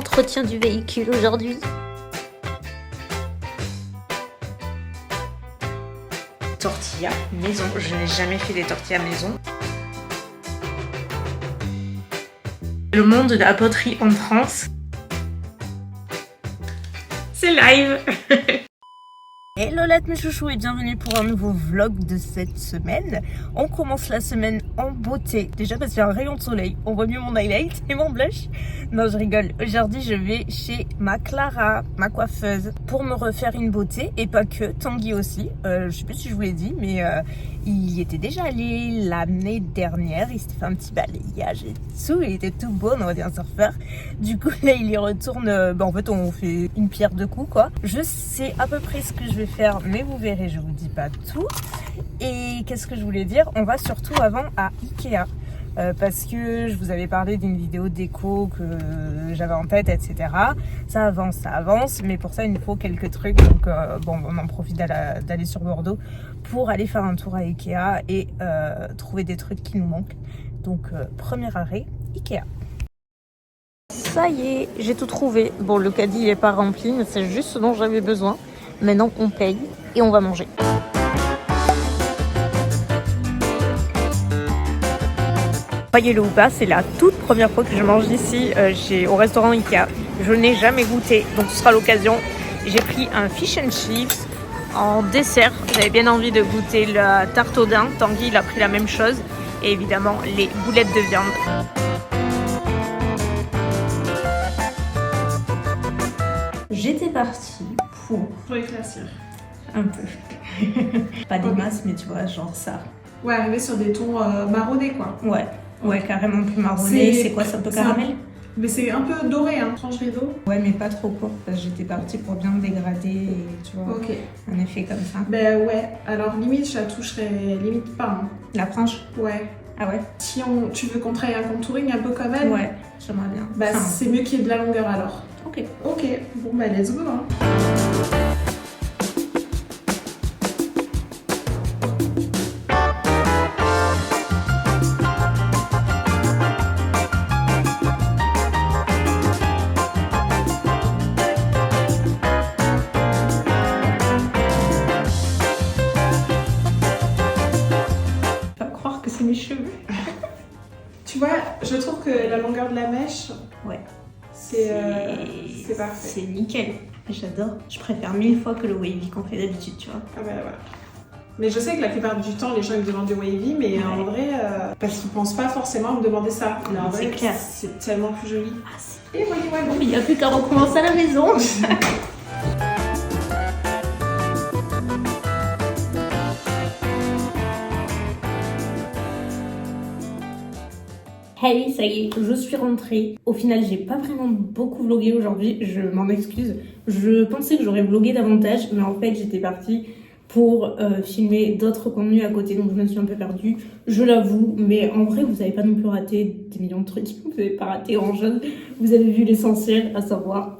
l'entretien du véhicule aujourd'hui. Tortilla maison, je n'ai jamais fait des tortillas maison. Le monde de la poterie en France. C'est live. Hello mes chouchous et bienvenue pour un nouveau vlog de cette semaine. On commence la semaine en beauté. Déjà parce qu'il y a un rayon de soleil, on voit mieux mon highlight et mon blush. Non je rigole, aujourd'hui je vais chez ma Clara, ma coiffeuse, pour me refaire une beauté. Et pas que, Tanguy aussi. Je sais plus si je vous l'ai dit, mais il y était déjà allé l'année dernière. Il s'était fait un petit balayage et tout, il était tout beau, on aurait dit un surfeur. Du coup là il y retourne, en fait on fait une pierre deux coups quoi. Je sais à peu près ce que je vais faire, mais vous verrez, je vous dis pas tout. Et qu'est-ce que je voulais dire, on va surtout avant à Ikea parce que je vous avais parlé d'une vidéo déco que j'avais en tête, etc. Ça avance, mais pour ça il nous faut quelques trucs, donc on en profite d'aller sur Bordeaux pour aller faire un tour à Ikea et trouver des trucs qui nous manquent. Donc premier arrêt, Ikea. Ça y est, j'ai tout trouvé. Bon, le caddie il est pas rempli, mais c'est juste ce dont j'avais besoin. Maintenant, on paye et on va manger. Croyez-le ou pas, c'est la toute première fois que je mange ici au restaurant Ikea. Je n'ai jamais goûté, donc ce sera l'occasion. J'ai pris un fish and chips en dessert. J'avais bien envie de goûter la tarte au daim. Tanguy, il a pris la même chose. Et évidemment, les boulettes de viande. J'étais partie pour éclaircir. un peu. Pas des masses, mais tu vois, genre ça. Ouais, arriver sur des tons marronnés quoi. Ouais, carrément plus marronné. C'est quoi, ça peut caramel? Mais c'est un peu doré, hein, tranche rideau. Ouais, mais pas trop court, parce que j'étais partie pour bien dégrader et tu vois, ok. Un effet comme ça. Ben ouais, alors limite, je la toucherais limite pas. Hein. La frange? Ouais. Ah ouais? Si tu veux qu'on travaille un contouring un peu comme elle. Ouais, j'aimerais bien. Bah c'est mieux qu'il y ait de la longueur alors. Ok. Ok, bon bah let's go hein. Pas croire que c'est mes cheveux. Tu vois, je trouve que la longueur de la mèche, Ouais. c'est parfait. C'est nickel. J'adore. Je préfère 1000 fois que le wavy qu'on fait d'habitude, tu vois. Ah bah voilà. Mais je sais que la plupart du temps, les gens ils me demandent du wavy, mais ouais. en vrai, parce qu'ils pensent pas forcément à me demander ça. Mais en vrai, c'est clair. C'est tellement plus joli. Ah, Et voyez, ouais, bon, mais il n'y a plus qu'à recommencer à la maison. Hey, ça y est, je suis rentrée. Au final, j'ai pas vraiment beaucoup vlogué aujourd'hui, je m'en excuse. Je pensais que j'aurais vlogué davantage, mais en fait, j'étais partie pour filmer d'autres contenus à côté, donc je me suis un peu perdue, je l'avoue. Mais en vrai, vous n'avez pas non plus raté des millions de trucs, vous n'avez pas raté grand-chose. Vous avez vu l'essentiel, à savoir...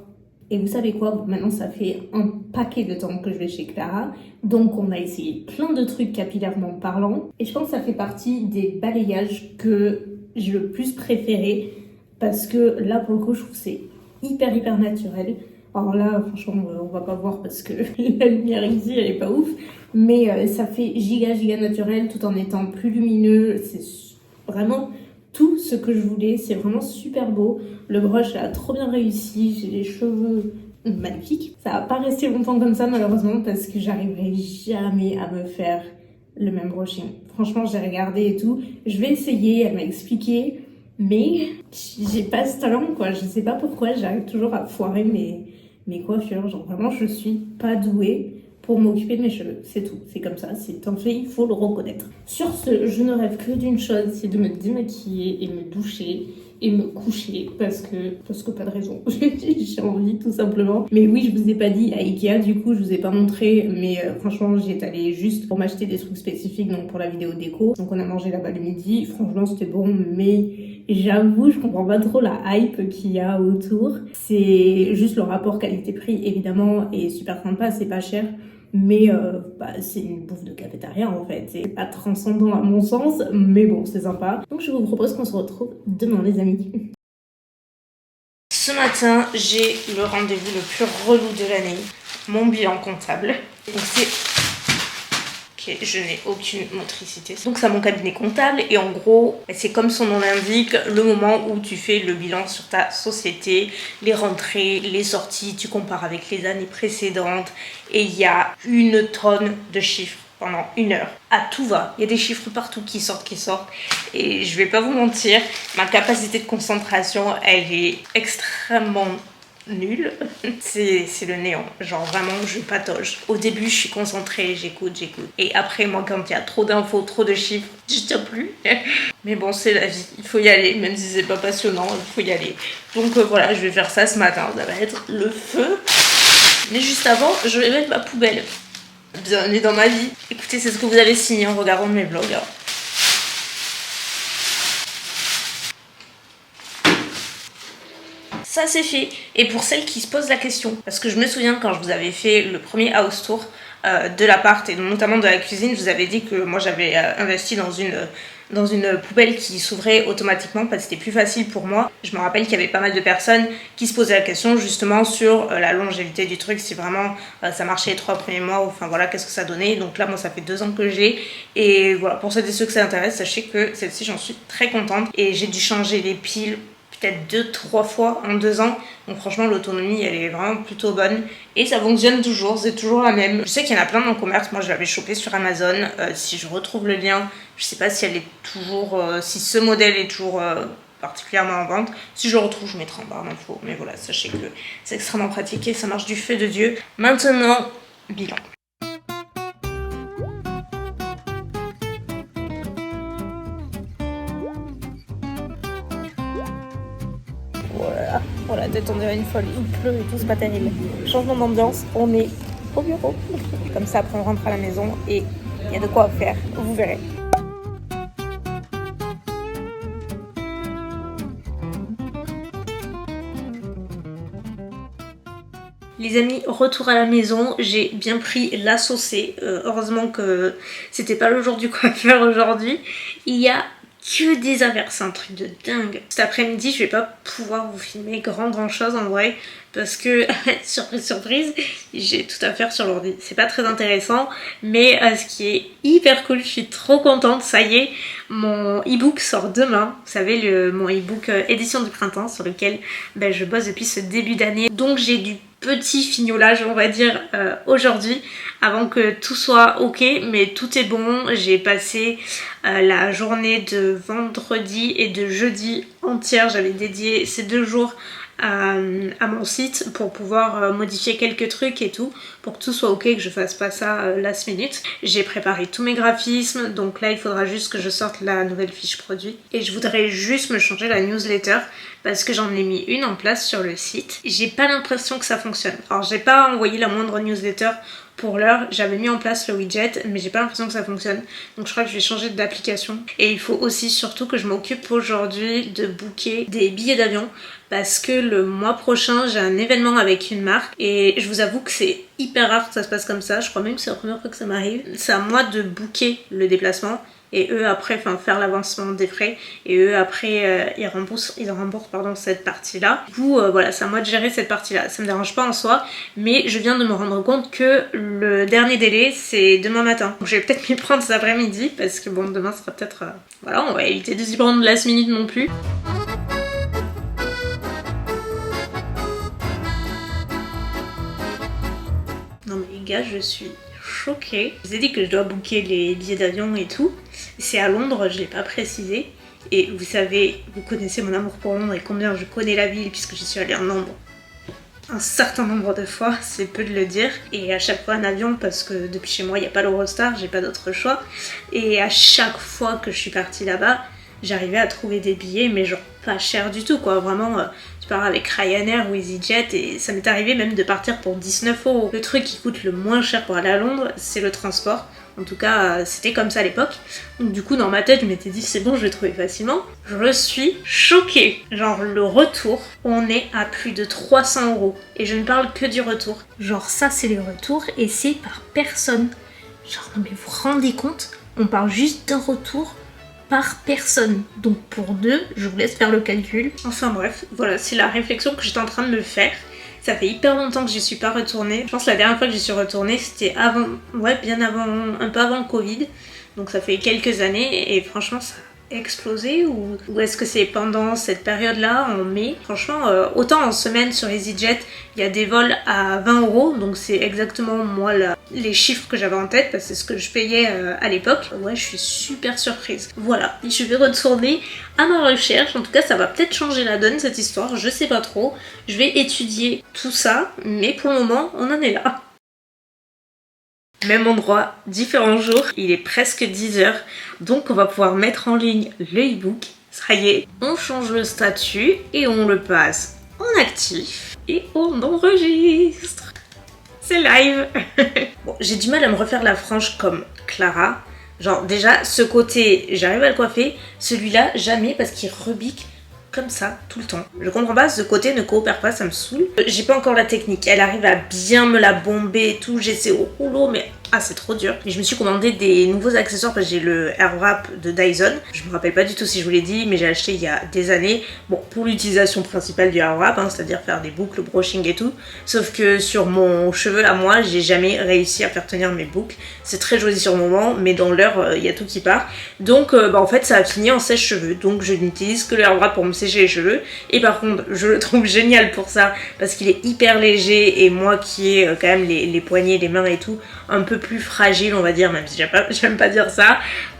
Et vous savez quoi, bon, maintenant ça fait un paquet de temps que je vais chez Clara, donc on a essayé plein de trucs capillairement parlant, et je pense que ça fait partie des balayages que j'ai le plus préféré, parce que là pour le coup je trouve que c'est hyper naturel. Alors là franchement on va pas voir parce que la lumière ici elle est pas ouf, mais ça fait giga naturel tout en étant plus lumineux, c'est vraiment... tout ce que je voulais, c'est vraiment super beau. Le brush a trop bien réussi, j'ai les cheveux magnifiques. Ça va pas rester longtemps comme ça malheureusement parce que j'arriverai jamais à me faire le même brushing. Franchement, j'ai regardé et tout. Je vais essayer, elle m'a expliqué, mais j'ai pas ce talent quoi. Je sais pas pourquoi, j'arrive toujours à foirer mes coiffures. Genre vraiment, je suis pas douée pour m'occuper de mes cheveux, c'est tout, c'est comme ça, c'est un fait, il faut le reconnaître. Sur ce, je ne rêve que d'une chose, c'est de me démaquiller et me doucher et me coucher parce que pas de raison, j'ai envie tout simplement. Mais oui, je vous ai pas dit à Ikea, du coup je vous ai pas montré, mais franchement j'y étais allée juste pour m'acheter des trucs spécifiques, donc pour la vidéo déco. Donc on a mangé là-bas le midi, franchement c'était bon, mais j'avoue je comprends pas trop la hype qu'il y a autour. C'est juste le rapport qualité-prix évidemment est super sympa, c'est pas cher. Mais c'est une bouffe de cafétéria en fait, c'est pas transcendant à mon sens, mais bon c'est sympa. Donc je vous propose qu'on se retrouve demain les amis. Ce matin, j'ai le rendez-vous le plus relou de l'année, mon bilan comptable. Donc c'est... Ok, je n'ai aucune motricité. Donc c'est mon cabinet comptable et en gros, c'est comme son nom l'indique, le moment où tu fais le bilan sur ta société, les rentrées, les sorties, tu compares avec les années précédentes et il y a une tonne de chiffres pendant 1 heure. À tout va, il y a des chiffres partout qui sortent et je vais pas vous mentir, ma capacité de concentration, elle est extrêmement nulle. C'est le néant, genre vraiment je patauge. Au début je suis concentrée, j'écoute. Et après moi quand il y a trop d'infos, trop de chiffres, je tiens plus. Mais bon c'est la vie, il faut y aller, même si c'est pas passionnant, il faut y aller. Donc voilà, je vais faire ça ce matin, ça va être le feu. Mais juste avant, je vais mettre ma poubelle. Bienvenue dans ma vie. Écoutez, c'est ce que vous avez signé en regardant mes vlogs. Ça c'est fait. Et pour celles qui se posent la question, parce que je me souviens quand je vous avais fait le premier house tour de l'appart et notamment de la cuisine, je vous avais dit que moi j'avais investi dans une poubelle qui s'ouvrait automatiquement parce que c'était plus facile pour moi. Je me rappelle qu'il y avait pas mal de personnes qui se posaient la question justement sur la longévité du truc, si vraiment ça marchait les 3 premiers mois, enfin voilà, qu'est-ce que ça donnait. Donc là moi ça fait 2 ans que j'ai et voilà, pour celles et ceux que ça intéresse, sachez que celle-ci j'en suis très contente et j'ai dû changer les piles peut-être 2-3 fois en 2 ans. Donc franchement l'autonomie elle est vraiment plutôt bonne et ça fonctionne toujours, c'est toujours la même. Je sais qu'il y en a plein dans le commerce, moi je l'avais chopé sur Amazon. Si je retrouve le lien, je sais pas si elle est toujours, si ce modèle est toujours particulièrement en vente. Si je le retrouve je mettrai en barre d'infos, mais voilà, sachez que c'est extrêmement pratique et ça marche du feu de Dieu. Maintenant, bilan. Voilà, détendue à une folie, il pleut et tout, c'est pas terrible. Changement d'ambiance, on est au bureau. Comme ça, après on rentre à la maison et il y a de quoi faire, vous verrez. Les amis, retour à la maison, j'ai bien pris la saucée. Heureusement que c'était pas le jour du coiffeur aujourd'hui. Il y a que des averses, un truc de dingue. Cet après-midi, je vais pas pouvoir vous filmer grand chose en vrai, parce que, surprise, j'ai tout à faire sur l'ordi. C'est pas très intéressant, mais ce qui est hyper cool, je suis trop contente, ça y est, mon e-book sort demain. Vous savez, mon e-book édition du printemps, sur lequel je bosse depuis ce début d'année. Donc j'ai du petit fignolage on va dire aujourd'hui avant que tout soit ok, mais tout est bon. J'ai passé la journée de vendredi et de jeudi entière, j'avais dédié ces 2 jours à mon site pour pouvoir modifier quelques trucs et tout, pour que tout soit ok, que je fasse pas ça last minute. J'ai préparé tous mes graphismes, donc là il faudra juste que je sorte la nouvelle fiche produit et je voudrais juste me changer la newsletter parce que j'en ai mis une en place sur le site. J'ai pas l'impression que ça fonctionne. Alors j'ai pas envoyé la moindre newsletter pour l'heure, j'avais mis en place le widget mais j'ai pas l'impression que ça fonctionne, donc je crois que je vais changer d'application. Et il faut aussi surtout que je m'occupe aujourd'hui de booker des billets d'avion parce que le mois prochain j'ai un événement avec une marque et je vous avoue que c'est hyper rare que ça se passe comme ça. Je crois même que c'est la première fois que ça m'arrive. C'est à moi de booker le déplacement et eux après faire l'avancement des frais et eux après ils remboursent cette partie là. Du coup voilà, c'est à moi de gérer cette partie là, ça me dérange pas en soi, mais je viens de me rendre compte que le dernier délai c'est demain matin. Donc je vais peut-être m'y prendre cet après-midi parce que bon, demain sera peut-être voilà, on va éviter de s'y prendre last minute non plus. Non mais les gars, je suis choquée. Je vous ai dit que je dois booker les billets d'avion et tout. C'est à Londres, je l'ai pas précisé. Et vous savez, vous connaissez mon amour pour Londres et combien je connais la ville puisque j'y suis allée un certain nombre de fois, c'est peu de le dire. Et à chaque fois en avion parce que depuis chez moi il n'y a pas l'Eurostar, j'ai pas d'autre choix. Et à chaque fois que je suis partie là-bas, j'arrivais à trouver des billets mais genre pas cher du tout quoi, vraiment tu pars avec Ryanair ou EasyJet et ça m'est arrivé même de partir pour 19 €. Le truc qui coûte le moins cher pour aller à Londres c'est le transport, en tout cas c'était comme ça à l'époque. Donc du coup dans ma tête je m'étais dit c'est bon, je vais trouver facilement. Je suis choquée, genre le retour on est à plus de 300 € et je ne parle que du retour. Genre ça c'est les retours et c'est par personne. Genre non mais vous vous rendez compte, on parle juste d'un retour par personne. Donc pour 2, je vous laisse faire le calcul. Enfin bref, voilà, c'est la réflexion que j'étais en train de me faire. Ça fait hyper longtemps que j'y suis pas retournée. Je pense que la dernière fois que j'y suis retournée, c'était avant, ouais, bien avant, un peu avant le Covid. Donc ça fait quelques années et franchement ça a explosé ou est-ce que c'est pendant cette période-là, en mai? Franchement, autant en semaine sur EasyJet, il y a des vols à 20 €, donc c'est exactement moi les chiffres que j'avais en tête parce que c'est ce que je payais à l'époque. Ouais, je suis super surprise. Voilà, je vais retourner à ma recherche. En tout cas, ça va peut-être changer la donne cette histoire, je sais pas trop. Je vais étudier tout ça, mais pour le moment, on en est là. Même endroit, différents jours, il est presque 10 h, donc on va pouvoir mettre en ligne le e-book. Ça y est, on change le statut et on le passe en actif et on enregistre. C'est live. Bon, j'ai du mal à me refaire la frange comme Clara. Genre déjà, ce côté, j'arrive à le coiffer, celui-là, jamais parce qu'il rebique comme ça, tout le temps. Je comprends pas, ce côté ne coopère pas, ça me saoule. J'ai pas encore la technique, elle arrive à bien me la bomber et tout, j'essaie au rouleau, mais ah, c'est trop dur. Mais je me suis commandé des nouveaux accessoires parce que j'ai le Airwrap de Dyson. Je me rappelle pas du tout si je vous l'ai dit, mais j'ai acheté il y a des années. Bon, pour l'utilisation principale du Airwrap, hein, c'est-à-dire faire des boucles, brushing et tout. Sauf que sur mon cheveu à moi, j'ai jamais réussi à faire tenir mes boucles. C'est très joli sur le moment, mais dans l'heure, il y a tout qui part. Donc, en fait, ça a fini en sèche-cheveux. Donc, je n'utilise que le Airwrap pour me sécher les cheveux. Et par contre, je le trouve génial pour ça parce qu'il est hyper léger. Et moi qui ai quand même les poignets, les mains et tout, un peu plus fragile, on va dire, même si j'aime pas dire ça.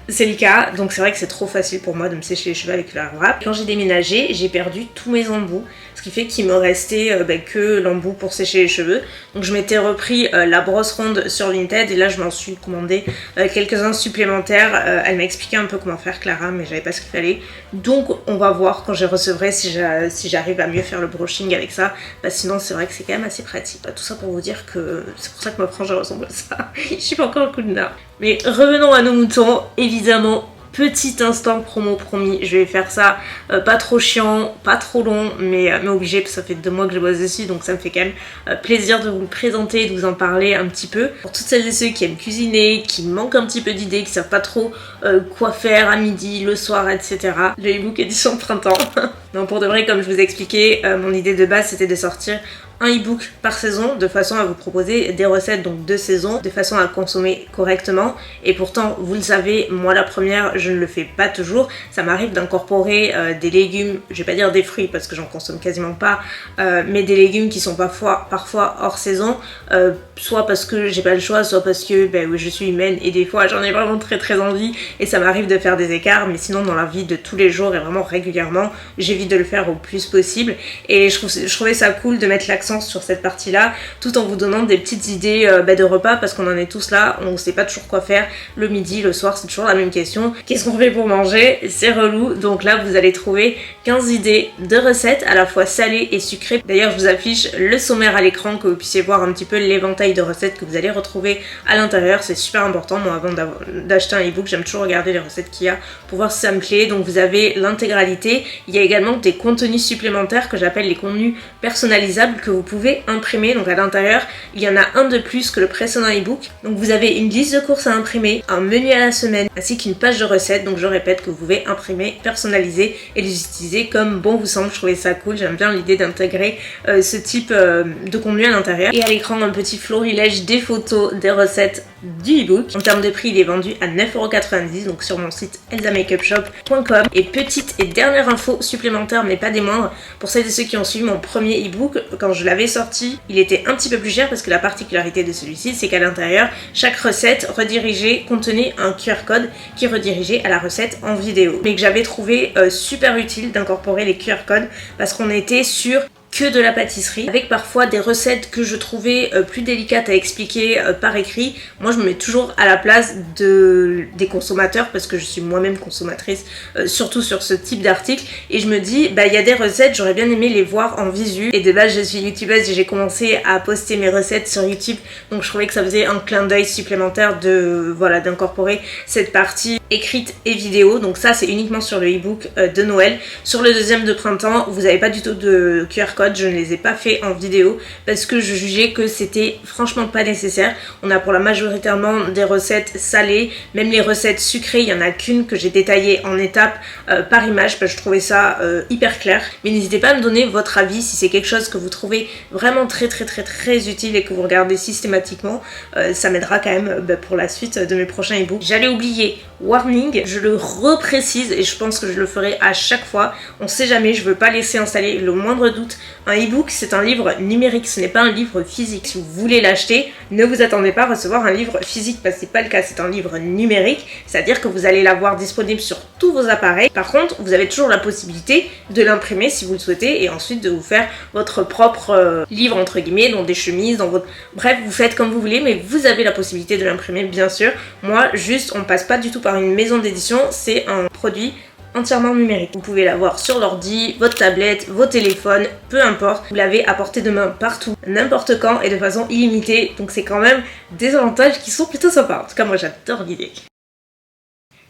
C'est le cas, donc c'est vrai que c'est trop facile pour moi de me sécher les cheveux avec le Airwrap. Quand j'ai déménagé, j'ai perdu tous mes embouts, ce qui fait qu'il me restait que l'embout pour sécher les cheveux. Donc je m'étais repris la brosse ronde sur Vinted et là je m'en suis commandé quelques-uns supplémentaires. Elle m'a expliqué un peu comment faire, Clara, mais j'avais pas ce qu'il fallait. Donc on va voir quand je recevrai si j'arrive à mieux faire le brushing avec ça. Bah, sinon c'est vrai que c'est quand même assez pratique. Tout ça pour vous dire que c'est pour ça que ma frange ressemble à ça. Je suis pas encore le coup de nerf. Mais revenons à nos moutons, évidemment, petit instant promo promis, je vais faire ça pas trop chiant, pas trop long, mais obligé parce que ça fait 2 mois que je bosse dessus, donc ça me fait quand même plaisir de vous le présenter et de vous en parler un petit peu. Pour toutes celles et ceux qui aiment cuisiner, qui manquent un petit peu d'idées, qui savent pas trop quoi faire à midi, le soir, etc. Le e-book édition de printemps. Non, pour de vrai, comme je vous ai expliqué, mon idée de base c'était de sortir un e-book par saison de façon à vous proposer des recettes, donc de saison, de façon à consommer correctement. Et pourtant, vous le savez, moi la première, je ne le fais pas toujours. Ça m'arrive d'incorporer des légumes, je vais pas dire des fruits parce que j'en consomme quasiment pas, mais des légumes qui sont parfois hors saison, soit parce que j'ai pas le choix, soit parce que oui, je suis humaine et des fois j'en ai vraiment très envie et ça m'arrive de faire des écarts, mais sinon dans la vie de tous les jours et vraiment régulièrement, j'évite de le faire au plus possible. Et je trouvais ça cool de mettre l'accent sur cette partie-là, tout en vous donnant des petites idées de repas, parce qu'on en est tous là, on sait pas toujours quoi faire le midi, le soir, c'est toujours la même question. Qu'est-ce qu'on fait pour manger? C'est relou. Donc là, vous allez trouver 15 idées de recettes, à la fois salées et sucrées. D'ailleurs, je vous affiche le sommaire à l'écran, que vous puissiez voir un petit peu l'éventail de recettes que vous allez retrouver à l'intérieur. C'est super important. Moi, avant d'acheter un e-book, j'aime toujours regarder les recettes qu'il y a pour voir si ça me plaît. Donc vous avez l'intégralité. Il y a également des contenus supplémentaires que j'appelle les contenus personnalisables que vous pouvez imprimer. Donc à l'intérieur, il y en a un de plus que le précédent e-book. Donc vous avez une liste de courses à imprimer, un menu à la semaine, ainsi qu'une page de recettes. Donc je répète, que vous pouvez imprimer, personnaliser et les utiliser comme bon vous semble. Je trouvais ça cool, j'aime bien l'idée d'intégrer ce type de contenu à l'intérieur. Et à l'écran, un petit florilège des photos, des recettes du e-book. En termes de prix, il est vendu à 9,90 €, donc sur mon site elsamakeupshop.com. Et petite et dernière info supplémentaire, mais pas des moindres, pour celles et ceux qui ont suivi mon premier e-book, quand je l'avais sorti, il était un petit peu plus cher parce que la particularité de celui-ci, c'est qu'à l'intérieur, chaque recette redirigée contenait un QR code qui redirigeait à la recette en vidéo. Mais que j'avais trouvé super utile d'incorporer les QR codes parce qu'on était sur que de la pâtisserie, avec parfois des recettes que je trouvais plus délicates à expliquer par écrit. Moi je me mets toujours à la place des consommateurs parce que je suis moi-même consommatrice, surtout sur ce type d'article, et je me dis il y a des recettes, j'aurais bien aimé les voir en visu, et de base je suis youtubeuse et j'ai commencé à poster mes recettes sur YouTube, donc je trouvais que ça faisait un clin d'œil supplémentaire d'incorporer cette partie écrite et vidéo. Donc ça c'est uniquement sur le e-book de Noël. Sur le deuxième de printemps, vous n'avez pas du tout de QR code. Je ne les ai pas fait en vidéo parce que je jugeais que c'était franchement pas nécessaire. On a pour la majoritairement des recettes salées, même les recettes sucrées, il n'y en a qu'une que j'ai détaillée en étapes par image parce que je trouvais ça hyper clair. Mais n'hésitez pas à me donner votre avis si c'est quelque chose que vous trouvez vraiment très utile et que vous regardez systématiquement. Ça m'aidera quand même pour la suite de mes prochains e-books. J'allais oublier, warning, je le reprécise et je pense que je le ferai à chaque fois. On sait jamais, je veux pas laisser installer le moindre doute. Un e-book c'est un livre numérique, ce n'est pas un livre physique. Si vous voulez l'acheter, ne vous attendez pas à recevoir un livre physique parce que c'est pas le cas, c'est un livre numérique, c'est-à-dire que vous allez l'avoir disponible sur tous vos appareils. Par contre, vous avez toujours la possibilité de l'imprimer si vous le souhaitez et ensuite de vous faire votre propre livre entre guillemets, dans des chemises, dans votre... Bref, vous faites comme vous voulez, mais vous avez la possibilité de l'imprimer bien sûr. Moi, juste, on passe pas du tout par une maison d'édition, c'est un produit entièrement numérique. Vous pouvez l'avoir sur l'ordi, votre tablette, vos téléphones, peu importe. Vous l'avez à portée de main partout, n'importe quand et de façon illimitée. Donc c'est quand même des avantages qui sont plutôt sympas. En tout cas, moi j'adore l'idée.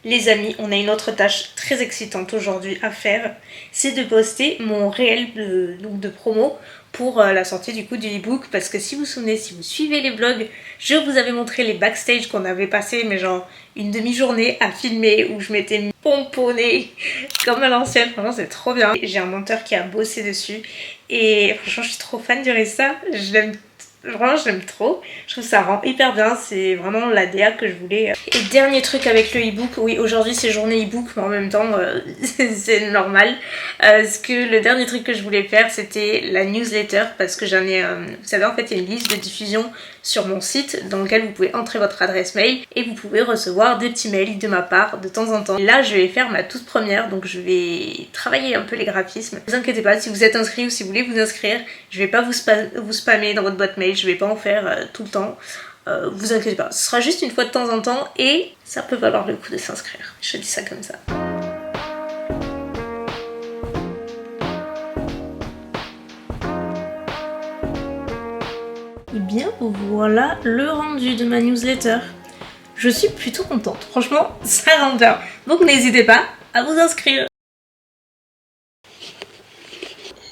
Les amis, on a une autre tâche très excitante aujourd'hui à faire, c'est de poster mon réel de promo pour la sortie du coup du e-book, parce que si vous vous souvenez, si vous suivez les vlogs, je vous avais montré les backstage qu'on avait passé, mais genre une demi-journée à filmer où je m'étais pomponnée comme à l'ancienne. Franchement c'est trop bien. J'ai un monteur qui a bossé dessus et franchement je suis trop fan du résultat, je l'aime. Vraiment je l'aime trop, je trouve que ça rend hyper bien, c'est vraiment la DA que je voulais. Et dernier truc avec le e-book, oui aujourd'hui c'est journée e-book mais en même temps c'est normal. Ce que le dernier truc que je voulais faire c'était la newsletter parce que j'en ai, vous savez en fait il y a une liste de diffusion sur mon site dans lequel vous pouvez entrer votre adresse mail et vous pouvez recevoir des petits mails de ma part de temps en temps. Là je vais faire ma toute première, donc je vais travailler un peu les graphismes. Ne vous inquiétez pas, si vous êtes inscrit ou si vous voulez vous inscrire, je vais pas vous spammer dans votre boîte mail, je vais pas en faire tout le temps. Vous inquiétez pas, ce sera juste une fois de temps en temps et ça peut valoir le coup de s'inscrire. Je dis ça comme ça. Et bien voilà le rendu de ma newsletter. Je suis plutôt contente, franchement ça rend bien. Donc n'hésitez pas à vous inscrire.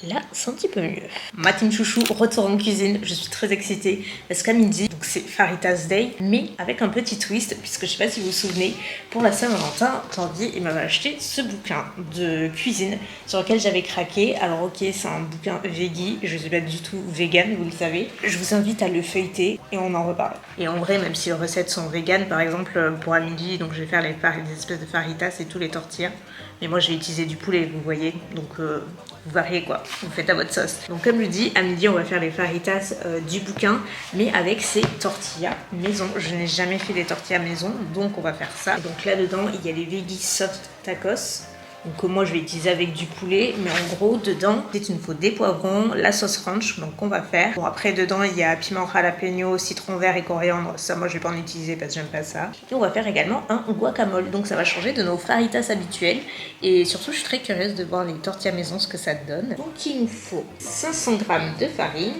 Là, c'est un petit peu mieux. Ma team chouchou retour en cuisine. Je suis très excitée parce qu'à midi, donc c'est Faritas Day, mais avec un petit twist, puisque je sais pas si vous vous souvenez, pour la Saint-Valentin, Tandy il m'avait acheté ce bouquin de cuisine sur lequel j'avais craqué. Alors ok, c'est un bouquin veggie, je suis pas du tout vegan, vous le savez. Je vous invite à le feuilleter et on en reparle. Et en vrai, même si les recettes sont vegan, par exemple pour à midi, donc je vais faire des espèces de faritas et tous les tortillas. Mais moi, je vais utiliser du poulet, vous voyez. Donc, vous variez quoi. Vous faites à votre sauce. Donc, comme je dis, à midi, on va faire les faritas du bouquin, mais avec ces tortillas maison. Je n'ai jamais fait des tortillas maison, donc on va faire ça. Et donc là-dedans, il y a les veggie soft tacos. Donc moi je vais utiliser avec du poulet, mais en gros dedans il nous faut des poivrons, la sauce ranch, donc on va faire. Bon après dedans il y a piment jalapeno, citron vert et coriandre, ça moi je vais pas en utiliser parce que j'aime pas ça. Et on va faire également un guacamole, donc ça va changer de nos faritas habituels. Et surtout je suis très curieuse de voir les tortillas maison, ce que ça donne. Donc il nous faut 500 g de farine,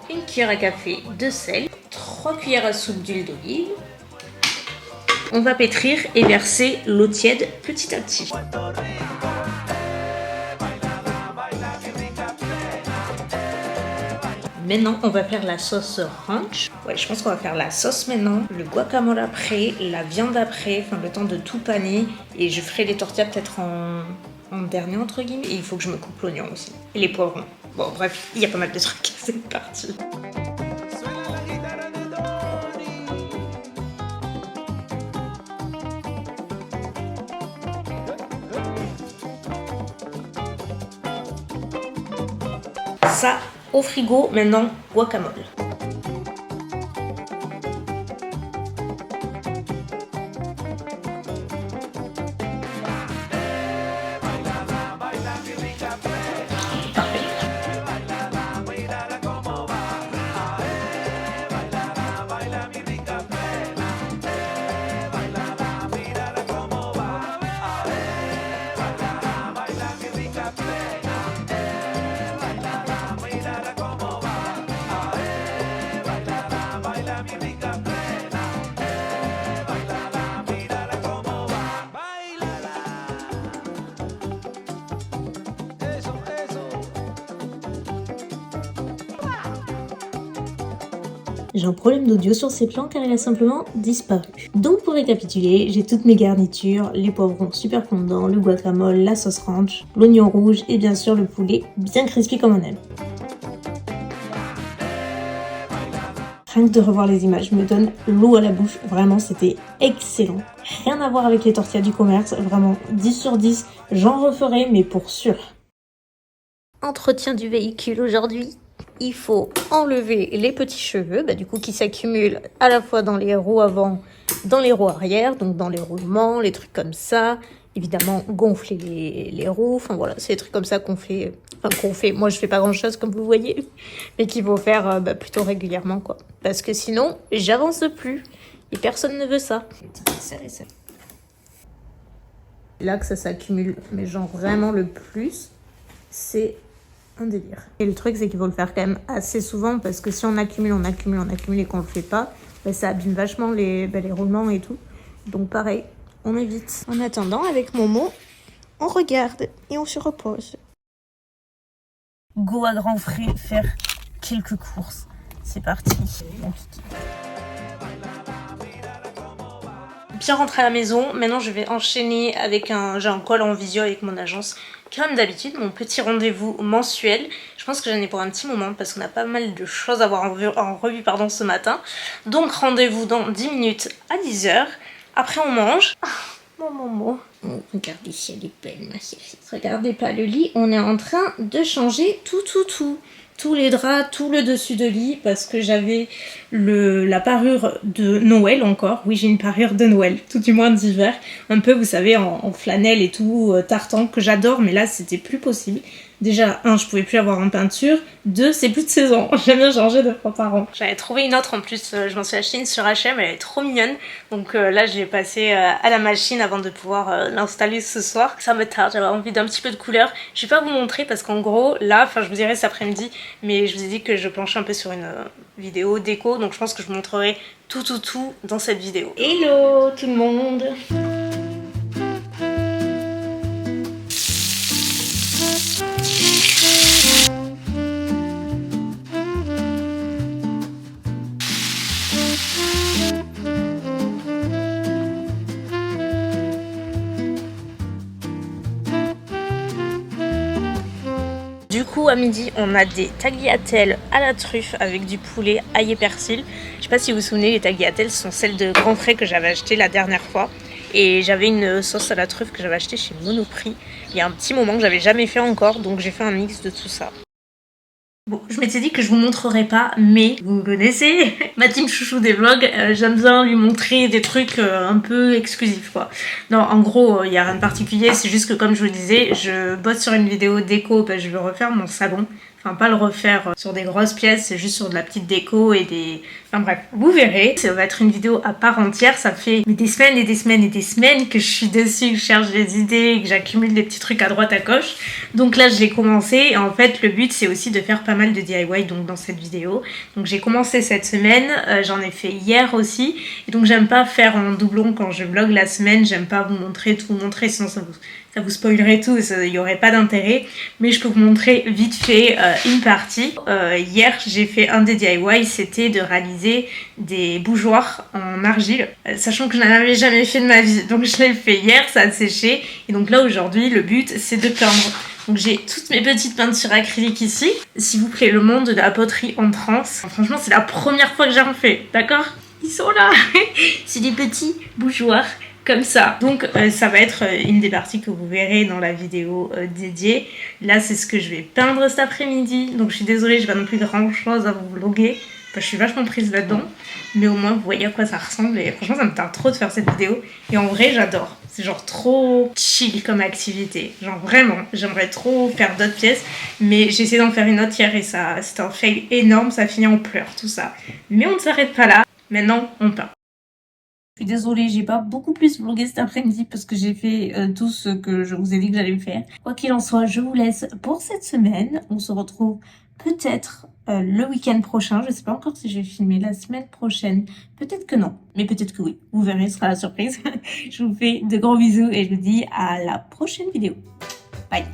une cuillère à café de sel, 3 cuillères à soupe d'huile d'olive. On va pétrir et verser l'eau tiède petit à petit. Maintenant, on va faire la sauce ranch. Ouais, je pense qu'on va faire la sauce maintenant, le guacamole après, la viande après, enfin le temps de tout paner. Et je ferai les tortillas peut-être en dernier entre guillemets. Et il faut que je me coupe l'oignon aussi. Et les poivrons. Bon, bref, il y a pas mal de trucs. C'est parti. Ça au frigo, maintenant guacamole. Parfait. J'ai un problème d'audio sur ces plans car il a simplement disparu. Donc pour récapituler, j'ai toutes mes garnitures, les poivrons super fondants, le guacamole, la sauce ranch, l'oignon rouge et bien sûr le poulet bien crispy comme on aime. Rien que de revoir les images me donne l'eau à la bouche, vraiment c'était excellent. Rien à voir avec les tortillas du commerce, vraiment 10 sur 10, j'en referai mais pour sûr. Entretien du véhicule aujourd'hui. Il faut enlever les petits cheveux, du coup qui s'accumulent à la fois dans les roues avant, dans les roues arrière, donc dans les roulements, les trucs comme ça. Évidemment, gonfler les roues, enfin voilà, c'est des trucs comme ça qu'on fait. Moi je fais pas grand chose comme vous voyez, mais qu'il faut faire plutôt régulièrement quoi. Parce que sinon, j'avance plus et personne ne veut ça. Là que ça s'accumule, mais genre vraiment le plus, c'est un délire. Et le truc, c'est qu'il faut le faire quand même assez souvent parce que si on accumule et qu'on le fait pas, ça abîme vachement les roulements et tout. Donc pareil, on évite. En attendant, avec Momo, on regarde et on se repose. Go à grands frais faire quelques courses. C'est parti. Bien rentré à la maison, maintenant je vais enchaîner avec j'ai un call en visio avec mon agence, comme d'habitude, mon petit rendez-vous mensuel. Je pense que j'en ai pour un petit moment parce qu'on a pas mal de choses à voir en revue ce matin. Donc rendez-vous dans 10 minutes à 10h. Après on mange. Mon Momo. Oh, regardez si elle est belle ma chérie. Regardez pas le lit, on est en train de changer tout. Tous les draps, tout le dessus de lit parce que j'avais la parure de Noël encore. Oui, j'ai une parure de Noël, tout du moins d'hiver. Un peu, vous savez, en flanelle et tout, tartan, que j'adore, mais là, c'était plus possible. Déjà, 1, je pouvais plus avoir en peinture. 2, c'est plus de saison. J'aime bien changer 2 fois par an. J'avais trouvé une autre en plus, je m'en suis acheté une sur H&M, elle est trop mignonne. Donc là, je l'ai passée à la machine avant de pouvoir l'installer ce soir. Ça me tarde, j'avais envie d'un petit peu de couleur. Je vais pas vous montrer parce qu'en gros, là, je vous dirai cet après-midi, mais je vous ai dit que je planchais un peu sur une vidéo déco, donc je pense que je vous montrerai tout dans cette vidéo. Hello tout le monde! Du coup à midi on a des tagliatelles à la truffe avec du poulet ail et persil. Je sais pas si vous vous souvenez, les tagliatelles sont celles de Grand Frais que j'avais achetées la dernière fois. Et j'avais une sauce à la truffe que j'avais achetée chez Monoprix il y a un petit moment que j'avais jamais fait encore, donc j'ai fait un mix de tout ça. Bon, je m'étais dit que je vous montrerai pas, mais vous me connaissez, ma team chouchou des vlogs, j'aime bien lui montrer des trucs un peu exclusifs quoi. Non, en gros, il y a rien de particulier, c'est juste que comme je vous disais, je bosse sur une vidéo déco, je vais refaire mon salon. Enfin, pas le refaire sur des grosses pièces, c'est juste sur de la petite déco et des... Enfin bref, vous verrez. Ça va être une vidéo à part entière. Ça fait des semaines que je suis dessus, que je cherche des idées, que j'accumule des petits trucs à droite à gauche. Donc là, je l'ai commencé. Et en fait, le but, c'est aussi de faire pas mal de DIY donc dans cette vidéo. Donc j'ai commencé cette semaine. J'en ai fait hier aussi. Et donc j'aime pas faire en doublon quand je vlog la semaine. J'aime pas vous montrer, tout vous montrer, sinon ça vous spoilerait tout, il n'y aurait pas d'intérêt, mais je peux vous montrer vite fait une partie. Hier j'ai fait un des DIY, c'était de réaliser des bougeoirs en argile, sachant que je n'en avais jamais fait de ma vie, donc je l'ai fait hier, ça a séché, et donc là aujourd'hui le but c'est de peindre. Donc j'ai toutes mes petites peintures acryliques ici, s'il vous plaît, le monde de la poterie en France. Franchement c'est la première fois que j'en fais, d'accord? Ils sont là. C'est des petits bougeoirs comme ça. Donc ça va être une des parties que vous verrez dans la vidéo dédiée. Là c'est ce que je vais peindre cet après-midi. Donc je suis désolée, je n'ai pas non plus grand chose à vous vlogger. Je suis vachement prise là-dedans. Mais au moins vous voyez à quoi ça ressemble. Et franchement ça me tarde trop de faire cette vidéo. Et en vrai j'adore. C'est genre trop chill comme activité. Genre vraiment, j'aimerais trop faire d'autres pièces. Mais j'ai essayé d'en faire une autre hier et ça c'était un fail énorme. Ça finit en pleurs tout ça. Mais on ne s'arrête pas là. Maintenant on peint. Je suis désolée, j'ai pas beaucoup plus vlogué cet après-midi parce que j'ai fait tout ce que je vous ai dit que j'allais faire. Quoi qu'il en soit, je vous laisse pour cette semaine. On se retrouve peut-être le week-end prochain. Je sais pas encore si je vais filmer la semaine prochaine. Peut-être que non, mais peut-être que oui. Vous verrez, ce sera la surprise. Je vous fais de gros bisous et je vous dis à la prochaine vidéo. Bye!